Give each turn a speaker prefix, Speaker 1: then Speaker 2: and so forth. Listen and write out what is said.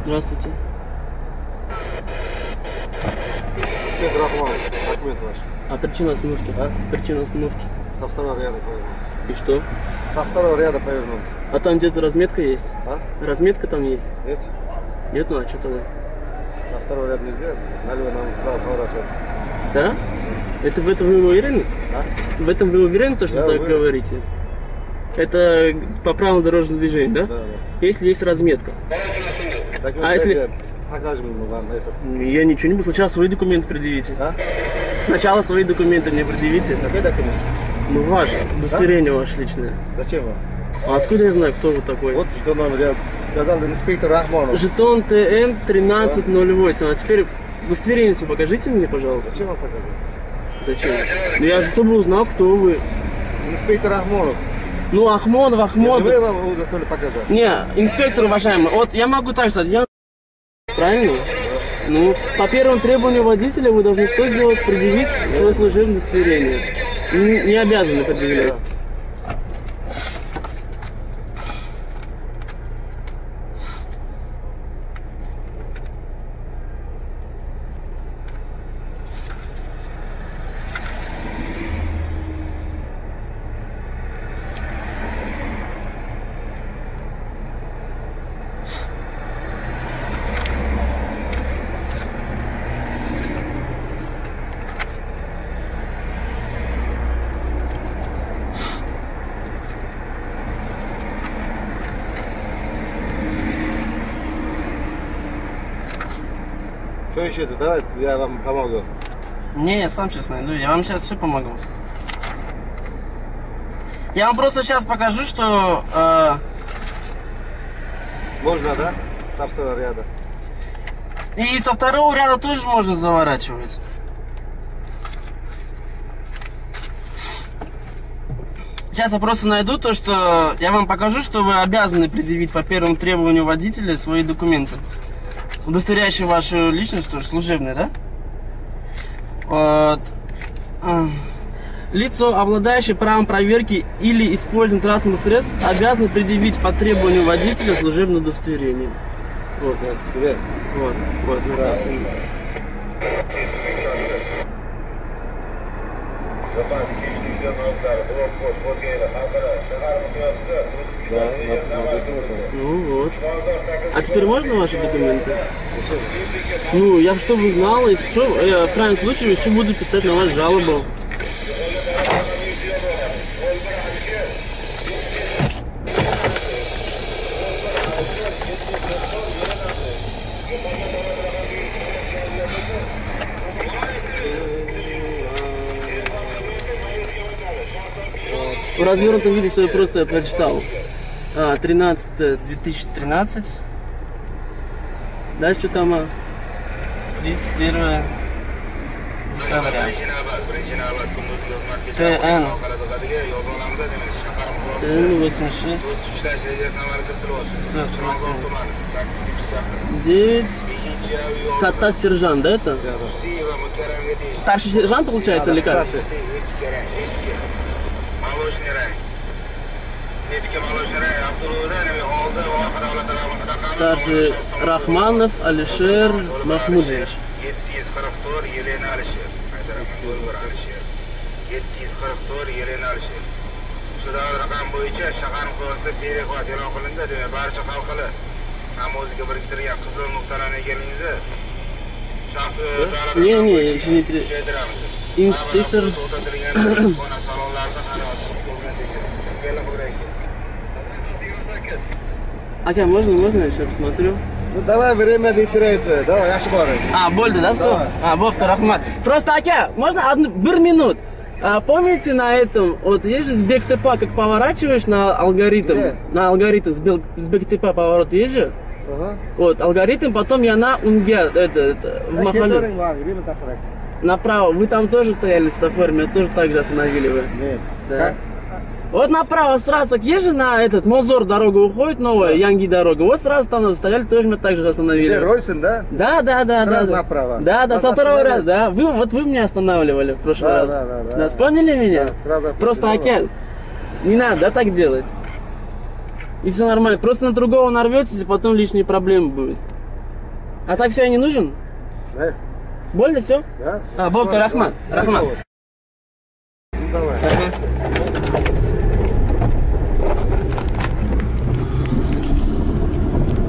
Speaker 1: Здравствуйте.
Speaker 2: Смет Рахманов, документ ваш.
Speaker 1: А причина остановки?
Speaker 2: А?
Speaker 1: Причина остановки.
Speaker 2: Со второго ряда повернулся.
Speaker 1: И что?
Speaker 2: Со второго ряда повернулся.
Speaker 1: А там где-то разметка есть?
Speaker 2: А?
Speaker 1: Разметка там есть?
Speaker 2: Нет?
Speaker 1: Нет, ну а что тогда?
Speaker 2: Со второго ряда нельзя, налево нам право поворачиваться.
Speaker 1: Да? Это в этом вы уверены?
Speaker 2: А?
Speaker 1: В этом вы уверены, то, что
Speaker 2: Я
Speaker 1: так
Speaker 2: уверен.
Speaker 1: говорите? Это по правилам дорожного движения, да?
Speaker 2: Да, да.
Speaker 1: Если есть разметка.
Speaker 2: Документ
Speaker 1: А если-
Speaker 2: дайте, покажем ему вам это.
Speaker 1: Я ничего не буду. Сначала свои документы предъявите.
Speaker 2: А?
Speaker 1: Сначала свои документы мне предъявите.
Speaker 2: Какой документ?
Speaker 1: Ну, ваше. Удостоверение ваше личное.
Speaker 2: Зачем вам?
Speaker 1: А откуда я знаю, кто вы такой?
Speaker 2: Вот что номер, я сказал инспектор Рахманов.
Speaker 1: Жетон ТН 1308. А теперь удостоверение свое покажите мне, пожалуйста.
Speaker 2: Зачем вам показать?
Speaker 1: Зачем? Ну я же чтобы узнал, кто вы.
Speaker 2: Инспектор Рахманов.
Speaker 1: Ну, Ахмонов.
Speaker 2: Вы вам удостоверение показать?
Speaker 1: Не, инспектор уважаемый, вот я могу так сказать, я правильно? Ну, по первому требованию водителя вы должны что сделать? Предъявить свое служебное удостоверение. Не обязаны предъявлять.
Speaker 2: Что еще это? Давай, я вам помогу.
Speaker 1: Не, я сам сейчас найду, я вам сейчас все помогу. Я вам просто сейчас покажу, что...
Speaker 2: Можно, да? Со второго ряда.
Speaker 1: И со второго ряда тоже можно заворачивать. Сейчас я просто найду то, что я вам покажу, что вы обязаны предъявить по первому требованию водителя свои документы, удостоверяющие вашу личность, тоже служебные, да? Вот. Лицо, обладающее правом проверки или использования транспортных средств, обязано предъявить по требованию водителя служебное удостоверение. Вот, вот.
Speaker 2: Где?
Speaker 1: Вот, написано.
Speaker 2: Да, написано это.
Speaker 1: Ну вот. А теперь можно ваши документы? Ну, я чтобы знал, если что, я в крайнем случае еще буду писать на вас жалобу. В развернутом виде, что я просто прочитал. 13-2013. Дальше что там? 31 декабря. ТН 86 689. Кота сержант, да это?
Speaker 2: Да, да.
Speaker 1: Старший сержант получается или как?
Speaker 2: Старший.
Speaker 1: Старший Рахманов Алишер Махмудович.
Speaker 3: 744 Yelena Alisher. Shuda raqam bo'yicha shahar qo'rqib berib e'lon qilindi. Barcha xalqlar namoziga biriktirgan qizil nuqtalarni egallaymiz.
Speaker 1: Не, еще не инспектор. Ака, можно я еще посмотрю?
Speaker 2: Ну давай, время не теряйте. Давай, я шпарю.
Speaker 1: Болды, да, все? Бопты, рахмат. Просто, Ака, можно бір минут? Помните на этом, вот есть же с Бектепа, как поворачиваешь на алгоритм?
Speaker 2: Где?
Speaker 1: На алгоритм с Бектепа поворот есть же?
Speaker 2: Ага.
Speaker 1: Вот, алгоритм, потом я на Унге, в Махале. Направо. Вы там тоже стояли с светофором, меня тоже так же остановили вы.
Speaker 2: Нет.
Speaker 1: Да.
Speaker 2: Как?
Speaker 1: Вот направо сразу, есть же на Мозор дорога уходит, новая, Янги дорога. Вот сразу там стояли, тоже меня так же остановили.
Speaker 2: Где, Ройсен, да?
Speaker 1: Да.
Speaker 2: Сразу
Speaker 1: Да.
Speaker 2: направо.
Speaker 1: Да,
Speaker 2: Вас
Speaker 1: со второго ряда,
Speaker 2: остановили?
Speaker 1: да. Вы меня останавливали в прошлый
Speaker 2: Да,
Speaker 1: раз.
Speaker 2: да.
Speaker 1: Вспомнили меня?
Speaker 2: Да, сразу
Speaker 1: Просто,
Speaker 2: ответили.
Speaker 1: Акен, не надо, да, так делать. И все нормально. Просто на другого нарветесь, и потом лишние проблемы будут. А так все, я не нужен?
Speaker 2: Да?
Speaker 1: Больно все?
Speaker 2: Да?
Speaker 1: А, Боб, Рахмат. Рахмат.
Speaker 2: Ну, давай.
Speaker 1: Рахмат.